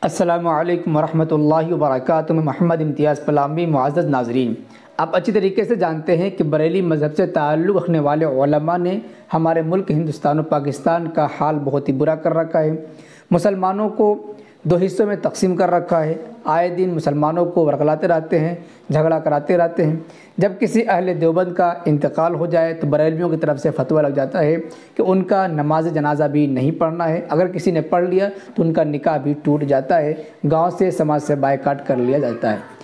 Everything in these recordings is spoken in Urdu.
السلام علیکم ورحمۃ اللہ وبرکاتہ۔ میں محمد امتیاز پلامی۔ معزز ناظرین، آپ اچھی طریقے سے جانتے ہیں کہ بریلی مذہب سے تعلق رکھنے والے علماء نے ہمارے ملک ہندوستان و پاکستان کا حال بہت ہی برا کر رکھا ہے۔ مسلمانوں کو دو حصوں میں تقسیم کر رکھا ہے۔ آئے دن مسلمانوں کو ورگلاتے رہتے ہیں، جھگڑا کراتے رہتے ہیں۔ جب کسی اہل دیوبند کا انتقال ہو جائے تو بریلویوں کی طرف سے فتویٰ لگ جاتا ہے کہ ان کا نماز جنازہ بھی نہیں پڑھنا ہے۔ اگر کسی نے پڑھ لیا تو ان کا نکاح بھی ٹوٹ جاتا ہے، گاؤں سے سماج سے بائیکاٹ کر لیا جاتا ہے۔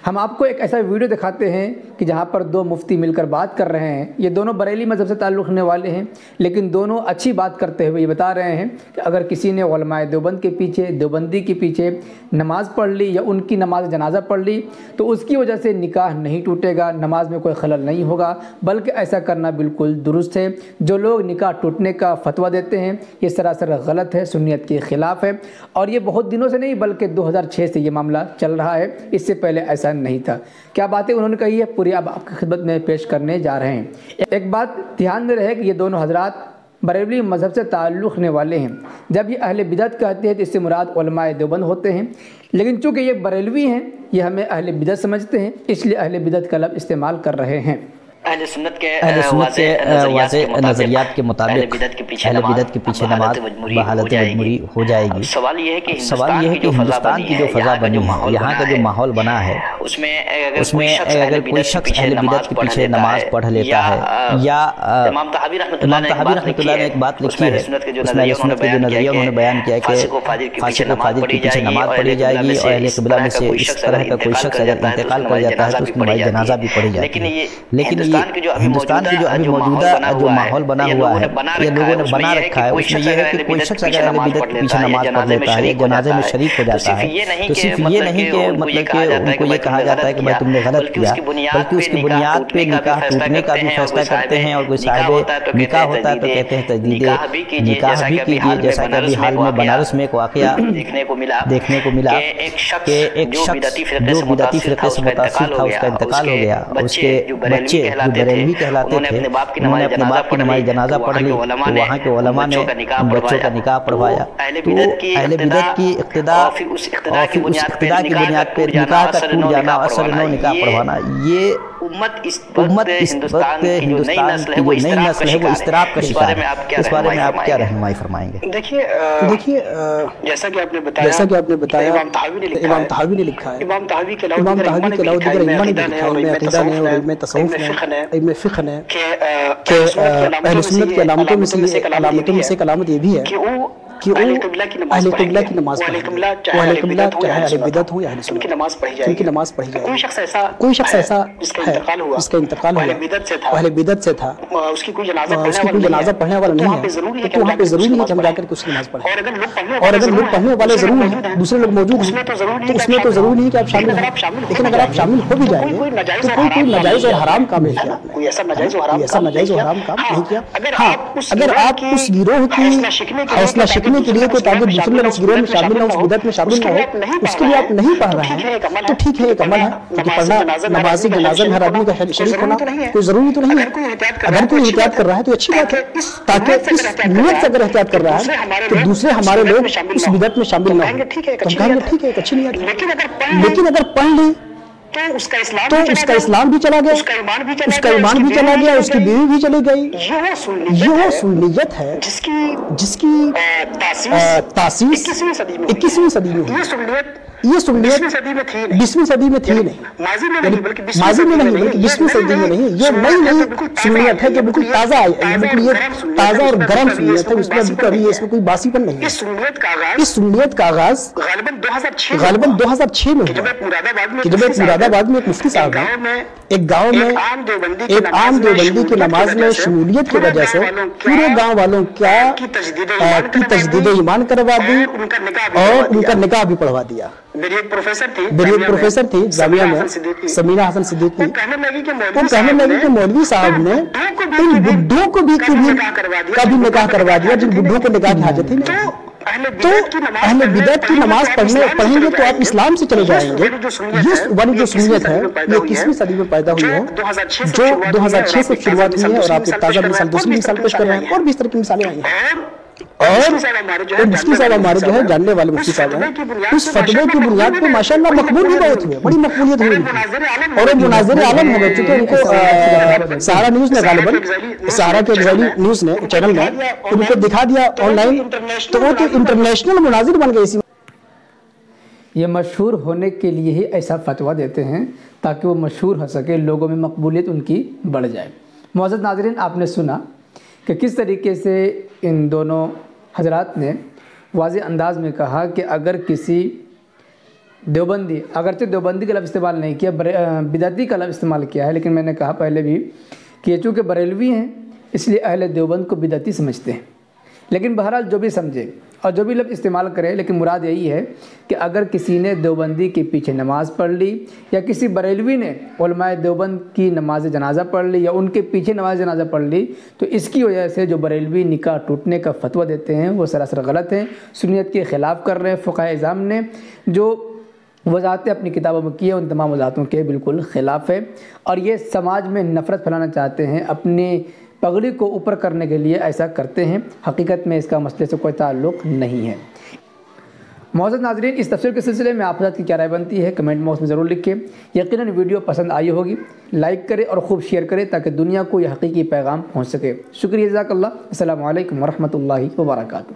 ہم آپ کو ایک ایسا ویڈیو دکھاتے ہیں کہ جہاں پر دو مفتی مل کر بات کر رہے ہیں۔ یہ دونوں بریلی مذہب سے تعلق رکھنے والے ہیں، لیکن دونوں اچھی بات کرتے ہوئے یہ بتا رہے ہیں کہ اگر کسی نے علماء دیوبند کے پیچھے، دیوبندی کے پیچھے نماز پڑھ لی یا ان کی نماز جنازہ پڑھ لی تو اس کی وجہ سے نکاح نہیں ٹوٹے گا، نماز میں کوئی خلل نہیں ہوگا، بلکہ ایسا کرنا بالکل درست ہے۔ جو لوگ نکاح ٹوٹنے کا فتویٰ دیتے ہیں یہ سراسر غلط ہے، سنت کے خلاف ہے، اور یہ بہت دنوں سے نہیں بلکہ 2006 سے یہ معاملہ چل رہا ہے، اس سے پہلے ایسا نہیں تھا۔ کیا باتیں انہوں نے کہی ہے پوری اب آپ کی خدمت میں پیش کرنے جا رہے ہیں۔ ایک بات دھیان میں رہے کہ یہ دونوں حضرات بریلوی مذہب سے تعلق رکھنے والے ہیں۔ جب یہ اہل بدعت کہتے ہیں تو اس سے مراد علماء دیوبند ہوتے ہیں، لیکن چونکہ یہ بریلوی ہیں یہ ہمیں اہل بدعت سمجھتے ہیں، اس لیے اہل بدعت کا لفظ استعمال کر رہے ہیں۔ اہل سنت کے واضح نظریات کے مطابق اہل بدعت کے پیچھے نماز بحالت مجبوری ہو جائے گی۔ سوال یہ ہے کہ ہندوستان کی جو فضا بنی ہے، یہاں کا جو ماحول بنا ہے، اس میں اگر کوئی شخص اہل بدعت کے پیچھے نماز پڑھ لیتا ہے، یا امام طحاوی رحمۃ اللہ نے ایک بات لکھی ہے، اس میں اہل سنت کے جو نظریہ انہوں نے بیان کیا کہ فاسق و فاجر کے پیچھے نماز پڑھی جائے گی، اور اہل قبلہ میں سے اس طرح کا کوئی شخص اگر انتقال کر جاتا ہے تو اس کی نماز جنازہ بھی پڑھی جاتی ہے۔ لیکن ہندوستان کی جو ابھی موجودہ جو ماحول بنا ہوا ہے، یہ لوگوں نے بنا رکھا ہے، اس میں یہ ہے کہ کوئی شخص اگر اہل بدعت کے پیچھے نماز پڑھ لیتا ہے یا جنازے میں شریک ہو جاتا ہے تو صرف یہ نہیں کہ مطلب کہ ان کو یہ کہا جاتا ہے کہ بھائی تم نے غلط کیا، بلکہ اس کی بنیاد پہ نکاح ٹوٹنے کا بھی فیصلہ کرتے ہیں، اور کوئی صاحب نکاح ہوتا ہے تو کہتے ہیں تجدید نکاح بھی کیجیے، جیسا کہ ابھی حال میں بنارس میں ایک واقعہ دیکھنے کو ملا کہ ایک شخص جو بدعتی فرقے سے متاثر تھا، اس کا انتقال ہو گیا، اور اس کے بچے جو بریلوی کہلاتے تھے انہوں نے اپنے باپ کی نماز جنازہ پڑھ لی، تو وہاں کے علماء نے ان بچوں کا نکاح پڑھوایا۔ تو اہل بدعت کی اقتداء اور پھر اس اقتداء کی بنیاد پہ نکاح کا ٹوٹ جانا اور اصل نو نکاح پڑھوانا، یہ امت اس وقت ہندوستان کی جو نئی نسل ہے وہ اضطراب کا شکار ہے۔ اس بارے میں آپ کیا رہنمائی فرمائیں گے؟ دیکھیے جیسا کہ آپ نے بتایا امام طحاوی نے لکھا ہے، امام طحاوی کے علاوہ دیگر ائمہ نے لکھا ہے، علم عقیدہ نے اور علم تصوف نے، علم فقہ نے، کہ اہل سنت کی علامتوں میں سے ایک علامت یہ بھی ہے کہ وہ اہل قبلہ کی نماز پڑھیں گے، وہ اہل قبلہ چاہے اہل بدعت ہو یا اہل سنت، ان کی نماز پڑھی جائے۔ کوئی شخص ایسا جس کا انتقال ہوا اہل بدعت سے تھا، اس کی کوئی جنازہ پڑھنے والا نہیں ہے، تو وہاں پہ ضروری ہے کہ ہم جا کر کے اس کی نماز پڑھیں، اور اگر لوگ پڑھنے والے ضرور ہیں، دوسرے لوگ موجود ہیں، تو اس میں تو ضروری نہیں کہ آپ شامل ہوں، لیکن اگر آپ شامل ہو بھی جائیں گے تو کوئی ناجائز اور حرام کام نہیں کیا، کوئی ایسا ناجائز اور حرام کام نہیں کیا۔ ہاں، اگر آپ اس گروہ کی حوصلہ شکنی کے لیے کوئی تاکہ دوسرے لوگ اس گروہ میں شامل نہ ہو، اس بدعت میں شامل نہ ہو، اس کے لیے آپ نہیں پڑھ رہے ہیں تو ٹھیک ہے، ایک عمل ہے کہ پڑھنا، نماز جنازہ میں ہر آدمی کا شریک ہونا کوئی ضروری تو نہیں ہے۔ اگر کوئی احتیاط کر رہا ہے تو اچھی بات ہے، تاکہ اس نیت سے اگر احتیاط کر رہا ہے تو دوسرے ہمارے لوگ اس بدعت میں شامل نہ ہوں، تو کہیں گے ٹھیک ہے، ایک اچھی نیت ہے۔ لیکن اگر پڑھ لی تو اس کا اسلام بھی چلا گیا، اس کا ایمان بھی چلا گیا، اس کی بیوی بھی چلی گئی۔ یہ وہ سنیت ہے جس کی تاسیس 21ویں صدی میں ہوئی۔ یہ سنیت 20ویں صدی میں تھی نہیں، ماضی میں نہیں بلکہ 20ویں صدی میں نہیں، یہ نئی سنیت ہے کہ بالکل تازہ آئی، بالکل یہ تازہ اور گرم سنیت ہے، اس میں کوئی باسی پن نہیں ہے۔ اس سنیت کا آغاز غالباً 2006 میں ہوا کہ جب مراد آباد میں ایک مفتی صاحب نے ایک گاؤں میں ایک عام دیوبندی کی نماز میں شمولیت کی وجہ سے پورے گاؤں والوں کی تجدید ایمان کروا دی اور ان کا نکاح بھی پڑھوا دیا۔ میری ایک پروفیسر تھی جامعہ میں، سمینہ حسن صدیقی، وہ کہنے لگی کہ مولوی صاحب نے ان بڈھوں کو بھی کبھی نکاح کروا دیا جن بڈھوں کو نکاح کی حاجت ہی نہیں۔ تو اہل بدعت کی نماز پڑھیں گے تو آپ اسلام سے چلے جائیں گے۔ یہ والی جو سنیت ہے یہ 21ویں صدی میں پیدا ہوئی ہے، جو 2006 سے شروعات ہوئی ہے، اور آپ ایک تازہ مثال دوسری مثال پیش کر رہے ہیں، اور بھی اس طرح کی مثالیں آئی ہیں۔ اور مفتی صاحب ہمارے جو ہے جاننے والے مفتی صاحب ہیں، اس فتوے کی بنیاد پہ ماشاءاللہ مقبول بھی بہت ہوئے، بڑی مقبولیت ہوئی ان کی، اور وہ مناظر عالم ہو گئے، چونکہ ان کو سہارا نیوز نے غالباً سہارا کے غزالی نیوز نے چینل نے ان کو دکھا دیا آن لائن، تو وہ تو انٹرنیشنل مناظر بن گئے اسی۔ یہ مشہور ہونے کے لیے ہی ایسا فتویٰ دیتے ہیں تاکہ وہ مشہور ہو سکے، لوگوں میں مقبولیت ان کی بڑھ جائے۔ معزز ناظرین، آپ نے سنا کہ کس طریقے سے ان دونوں حضرات نے واضح انداز میں کہا کہ اگر کسی دیوبندی، اگرچہ دیوبندی کا لفظ استعمال نہیں کیا، بدعتی کا لفظ استعمال کیا ہے، لیکن میں نے کہا پہلے بھی کہ یہ چونکہ بریلوی ہیں اس لیے اہل دیوبند کو بدعتی سمجھتے ہیں، لیکن بہرحال جو بھی سمجھے اور جو بھی لفظ استعمال کرے، لیکن مراد یہی ہے کہ اگر کسی نے دیوبندی کے پیچھے نماز پڑھ لی یا کسی بریلوی نے علماء دیوبند کی نماز جنازہ پڑھ لی یا ان کے پیچھے نماز جنازہ پڑھ لی، تو اس کی وجہ سے جو بریلوی نکاح ٹوٹنے کا فتویٰ دیتے ہیں وہ سراسر غلط ہیں، سنیت کے خلاف کر رہے ہیں۔ فقہائے اعظام نے جو وضاحتیں اپنی کتابوں میں کی ہیں ان تمام وضاحتوں کے بالکل خلاف ہے، اور یہ سماج میں نفرت پھیلانا چاہتے ہیں، اپنی پگڑی کو اوپر کرنے کے لیے ایسا کرتے ہیں، حقیقت میں اس کا مسئلے سے کوئی تعلق نہیں ہے۔ معزز ناظرین، اس تفسیر کے سلسلے میں آپ حضرات کی کیا رائے بنتی ہے کمنٹ باکس میں ضرور لکھیں۔ یقیناً ویڈیو پسند آئی ہوگی، لائک کریں اور خوب شیئر کریں تاکہ دنیا کو یہ حقیقی پیغام پہنچ سکے۔ شکریہ، جزاک اللہ۔ السلام علیکم ورحمۃ اللہ وبرکاتہ۔